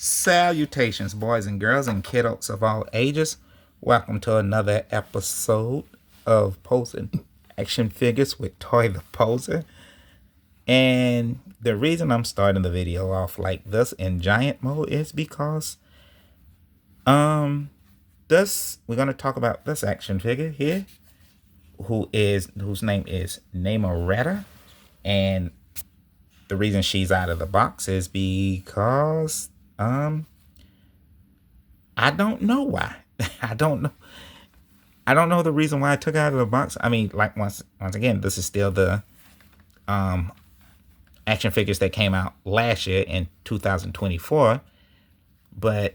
Salutations, boys and girls, and kiddos of all ages. Welcome to another episode of Posing Action Figures with Toy the Poser. And the reason I'm starting the video off like this in giant mode is because we're gonna talk about this action figure here, whose name is Namorita. And the reason she's out of the box is because I don't know why. I don't know. I don't know the reason why I took her out of the box. I mean, like once again, this is still the action figures that came out last year in 2024. But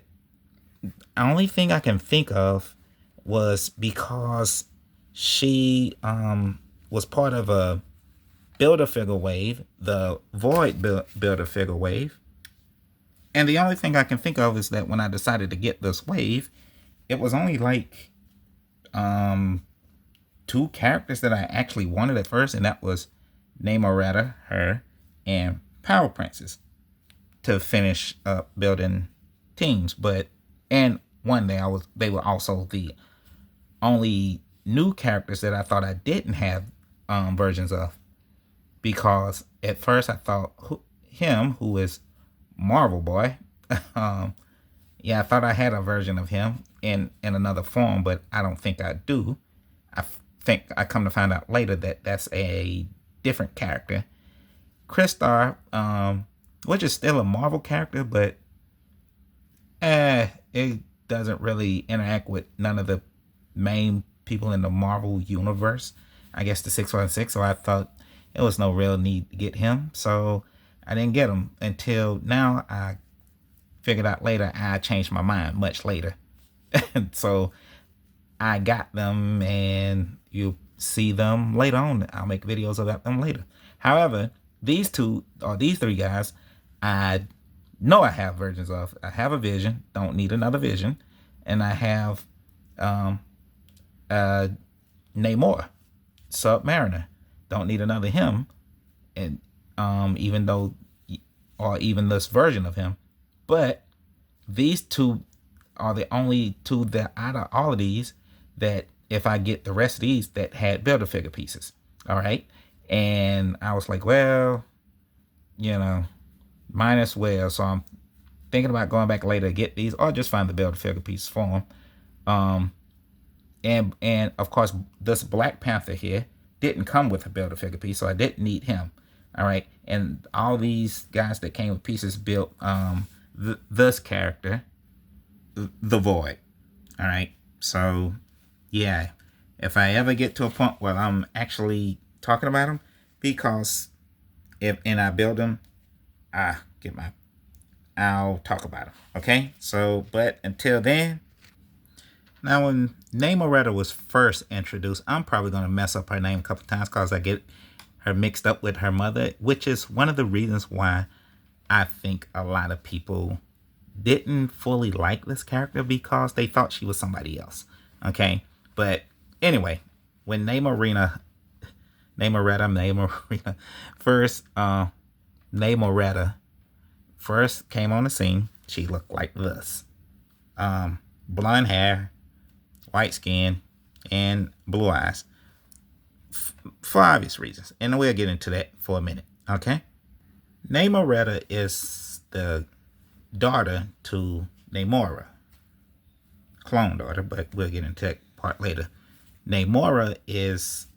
the only thing I can think of was because she was part of a Build-A-Figure wave, the Void Build-A-Figure wave. And the only thing I can think of is that when I decided to get this wave, it was only like two characters that I actually wanted at first, and that was Namorita, her, and Power Princess to finish up building teams. And one day they were also the only new characters that I thought I didn't have versions of, because at first I thought who is Marvel Boy. Yeah, I thought I had a version of him in another form, but I don't think I do. think I come to find out later that that's a different character. Crystar, which is still a Marvel character, but it doesn't really interact with none of the main people in the Marvel universe. I guess the 616, so I thought it was no real need to get him, so I didn't get him until now. I figured out later I changed my mind much later. So I got them, and you'll see them later on. I'll make videos about them later. However, these three guys, I know I have versions of. I have a Vision, don't need another Vision, and I have Namor, Submariner, don't need another him, and even this version of him. But these two are the only two that out of all of these that, if I get the rest of these, that had Build-A-Figure pieces. All right. And I was like, well, might as well. So I'm thinking about going back later to get these, or just find the Build-A-Figure pieces for them. And of course, this Black Panther here didn't come with a Build-A-Figure piece, so I didn't need him. All right. And all these guys that came with pieces built this character, the Void. All right. So yeah, if I ever get to a point where I'm actually talking about them, because I build them, I'll talk about them. Okay. So, but until then, now when Namorita was first introduced, I'm probably going to mess up her name a couple times because I get her mixed up with her mother, which is one of the reasons why I think a lot of people didn't fully like this character, because they thought she was somebody else. Okay. But anyway, when Namorita first came on the scene, she looked like this. Blonde hair, white skin, and blue eyes. For obvious reasons. And we'll get into that for a minute. Okay. Namorita is the daughter to Namora. Clone daughter, but we'll get into that part later. Namora is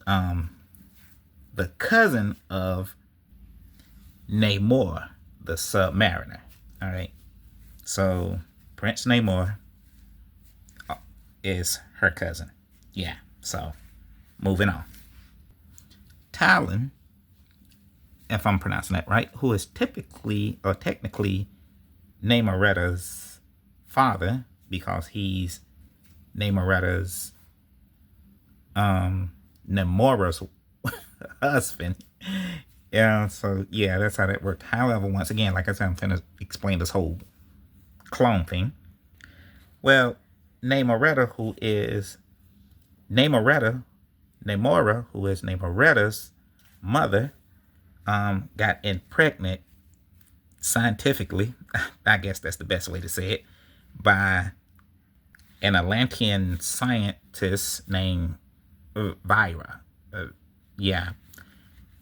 the cousin of Namor, the Submariner. All right. So Prince Namor is her cousin. Yeah. So moving on. Talon, if I'm pronouncing that right, who is technically Namorita's father, because he's Namora's Namora's husband. Yeah, so yeah, that's how that worked. However, once again, like I said, I'm finna explain this whole clone thing. Well, Namora, who is Namorita's mother, got pregnant scientifically, I guess that's the best way to say it, by an Atlantean scientist named Vira. Yeah,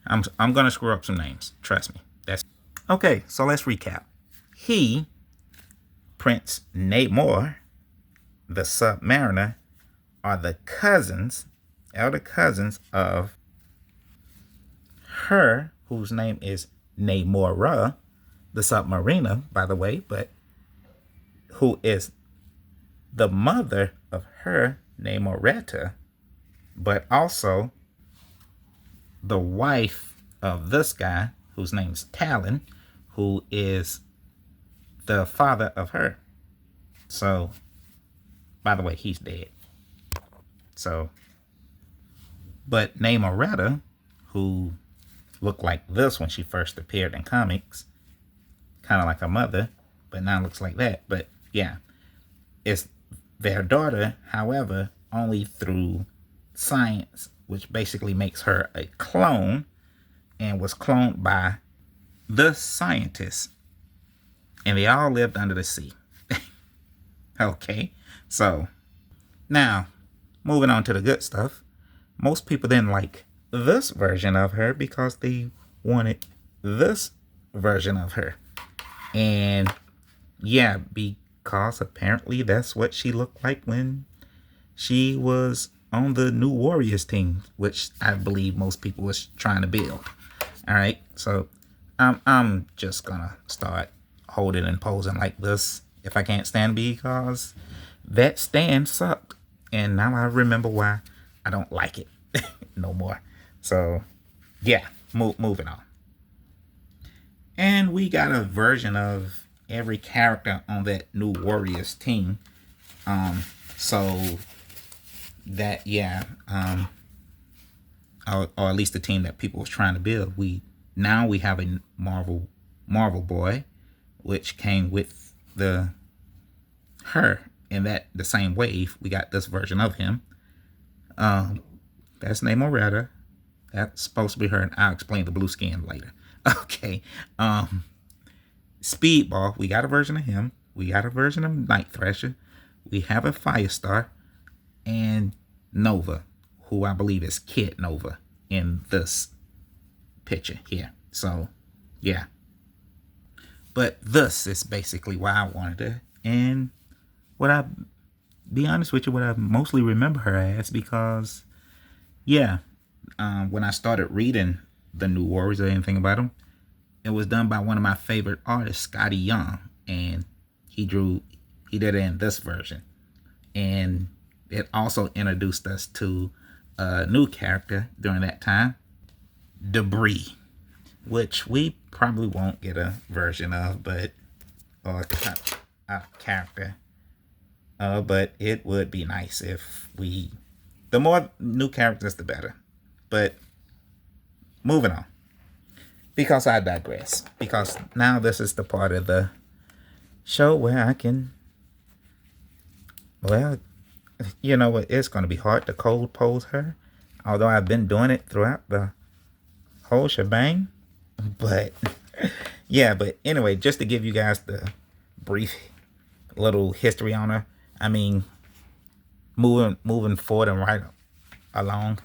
I'm gonna screw up some names. Trust me. That's okay. So let's recap. He, Prince Namor, the Submariner, are the cousins, elder cousins of her, whose name is Namora, the Submariner, by the way, but who is the mother of her, Namorita, but also the wife of this guy, whose name's Talon, who is the father of her. So, by the way, he's dead. So, but Namorita, who looked like this when she first appeared in comics, kind of like her mother, but now looks like that. But yeah, it's their daughter, however, only through science, which basically makes her a clone, and was cloned by the scientists. And they all lived under the sea. Okay, so now moving on to the good stuff. Most people didn't like this version of her because they wanted this version of her. And yeah, because apparently that's what she looked like when she was on the New Warriors team, which I believe most people was trying to build. All right, so I'm just gonna start holding and posing like this if I can't stand, because that stand sucked, and now I remember why I don't like it no more. So yeah, moving on. And we got a version of every character on that New Warriors team. So that yeah, or at least the team that people was trying to build. We have a Marvel boy, which came with her in that the same wave. We got this version of him. That's Namorita. That's supposed to be her, and I'll explain the blue skin later. Okay. Speedball, we got a version of him. We got a version of Night Thrasher. We have a Firestar, and Nova, who I believe is Kid Nova in this picture here. So, yeah. But this is basically why I wanted her. And what I, be honest with you, what I mostly remember her as, because, yeah, when I started reading the New Warriors or anything about them, it was done by one of my favorite artists, Scotty Young, and he did it in this version. And it also introduced us to a new character during that time, Debris, which we probably won't get a version of, or a character. But it would be nice if the more new characters, the better. But moving on, because I digress. Because now this is the part of the show where I can, well, you know what, it's going to be hard to cold pose her, although I've been doing it throughout the whole shebang. But yeah, but anyway, just to give you guys the brief little history on her. I mean, moving forward and right along.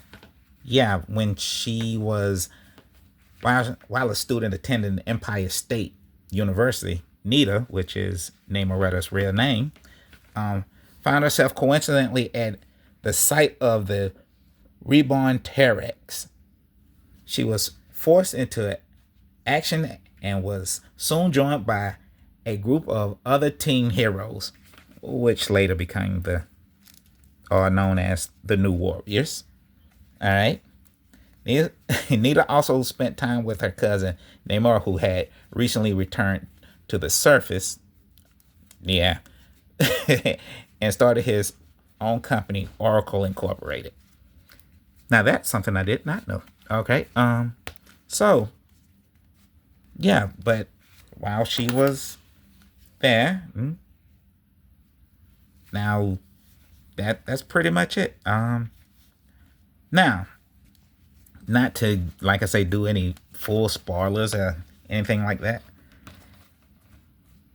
Yeah, when she was, while a student attending Empire State University, Nita, which is Namorita's real name, found herself coincidentally at the site of the reborn Terex. She was forced into action and was soon joined by a group of other teen heroes, which later became known as the New Warriors. All right. Nita also spent time with her cousin Namor, who had recently returned to the surface. Yeah. And started his own company, Oracle Incorporated. Now that's something I did not know. Okay. So yeah, but while she was there, now that's pretty much it. Now, not to, like I say, do any full spoilers or anything like that,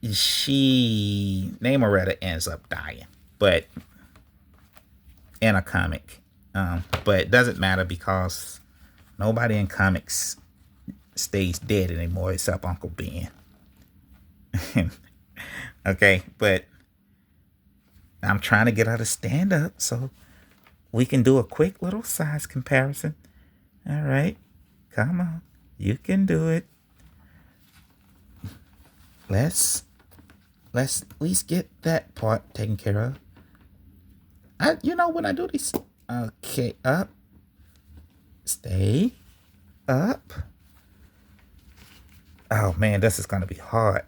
Namorita ends up dying, but in a comic. But it doesn't matter because nobody in comics stays dead anymore except Uncle Ben. Okay, but I'm trying to get her to stand up so we can do a quick little size comparison. All right, come on, you can do it. Let's at least get that part taken care of. When I do this, okay, up, stay up. Oh man, this is gonna be hard.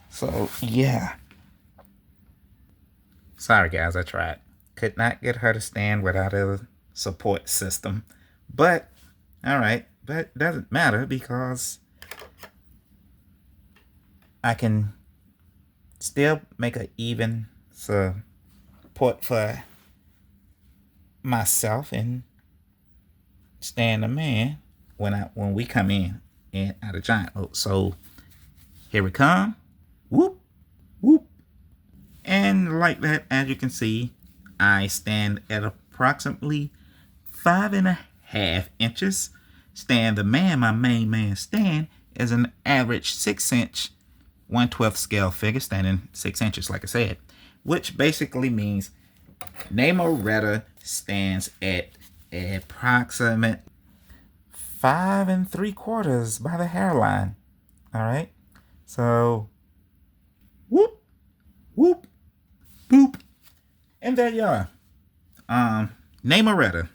So yeah. Sorry guys, I tried. Could not get her to stand without a support system. But alright, but it doesn't matter because I can still make an even support for myself and stand a man when we come in and out of giant mode. So here we come. Whoop, whoop. And like that, as you can see, I stand at approximately 5.5 inches. My main man Stan, is an average 6-inch 1/12 scale figure, standing 6 inches, like I said, which basically means Namorita stands at approximate 5 3/4 by the hairline. All right, so whoop, whoop, boop, and there you are. Namorita,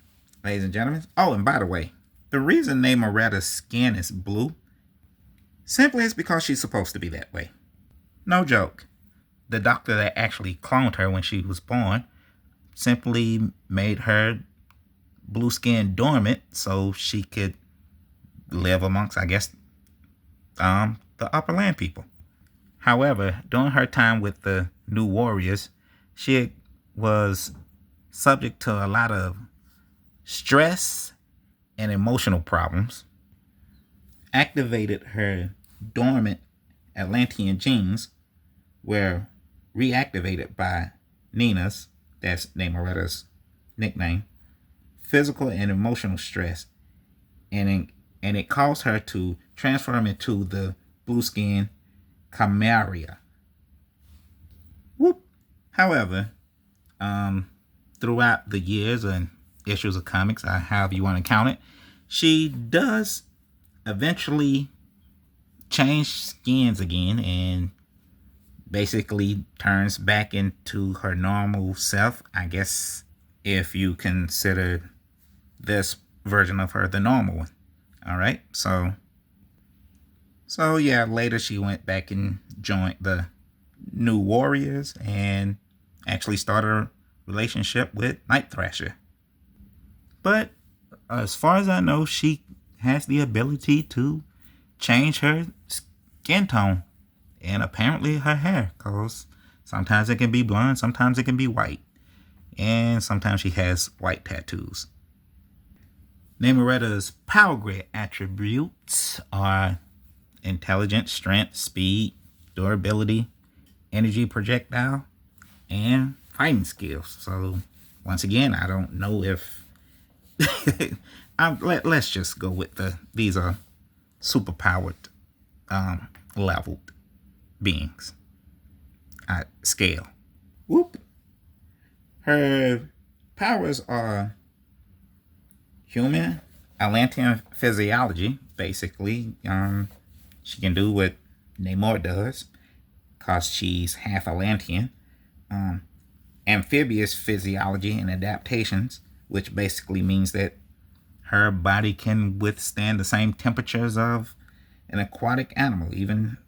ladies and gentlemen. Oh, and by the way, the reason Namorita's skin is blue simply is because she's supposed to be that way. No joke. The doctor that actually cloned her when she was born simply made her blue skin dormant so she could live amongst, I guess, the upper land people. However, during her time with the New Warriors, she was subject to a lot of stress and emotional problems, activated her dormant Atlantean genes, were reactivated by Nina's, that's Namorita's nickname, physical and emotional stress, and it caused her to transform into the blue skin Chimera. Whoop. However, throughout the years and issues of comics, however you want to count it, she does eventually change skins again and basically turns back into her normal self, I guess, if you consider this version of her the normal one. All right, so yeah, later she went back and joined the New Warriors and actually started a relationship with Night Thrasher. But as far as I know, she has the ability to change her skin tone and apparently her hair, because sometimes it can be blonde, sometimes it can be white, and sometimes she has white tattoos. Namorita's power grid attributes are intelligence, strength, speed, durability, energy projectile, and fighting skills. So once again, I don't know if let's just go with these are super powered leveled beings at scale. Whoop. Her powers are human Atlantean physiology. Basically, she can do what Namor does, cause she's half Atlantean. Amphibious physiology and adaptations, which basically means that her body can withstand the same temperatures of an aquatic animal, even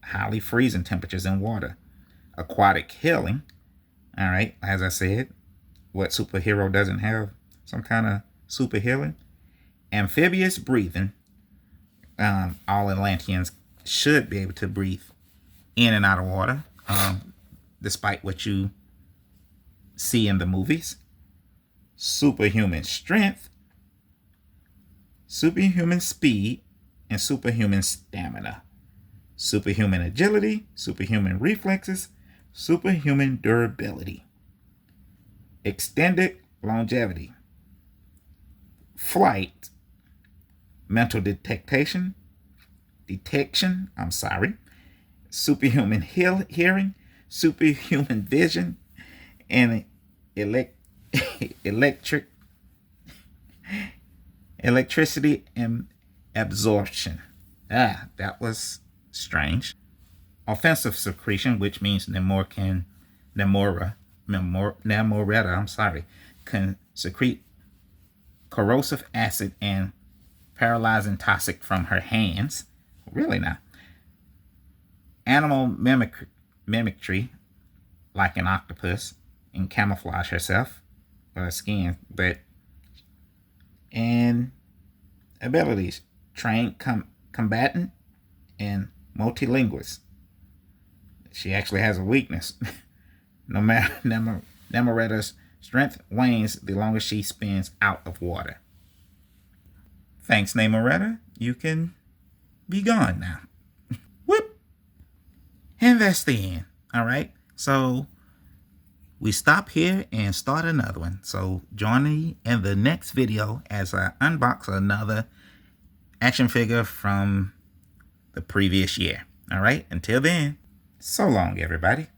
highly freezing temperatures in water. Aquatic healing, all right, as I said, what superhero doesn't have some kind of super healing? Amphibious breathing. All Atlanteans should be able to breathe in and out of water, despite what you see in the movies. Superhuman strength, superhuman speed, and superhuman stamina. superhuman agility, superhuman reflexes, superhuman durability, extended longevity, flight, mental detection, superhuman hearing, superhuman vision, and electricity and absorption. That was strange. Offensive secretion, which means Namorita, can secrete corrosive acid and paralyzing toxic from her hands. Really now. Animal mimicry, like an octopus, and camouflage herself with her skin, and abilities, trained combatant and multilingualist. She actually has a weakness. Namorita's strength wanes the longer she spends out of water. Thanks, Namorita. You can be gone now. Whoop! And that's the end. All right. So we stop here and start another one. So join me in the next video as I unbox another action figure from the previous year. All right. Until then, so long, everybody.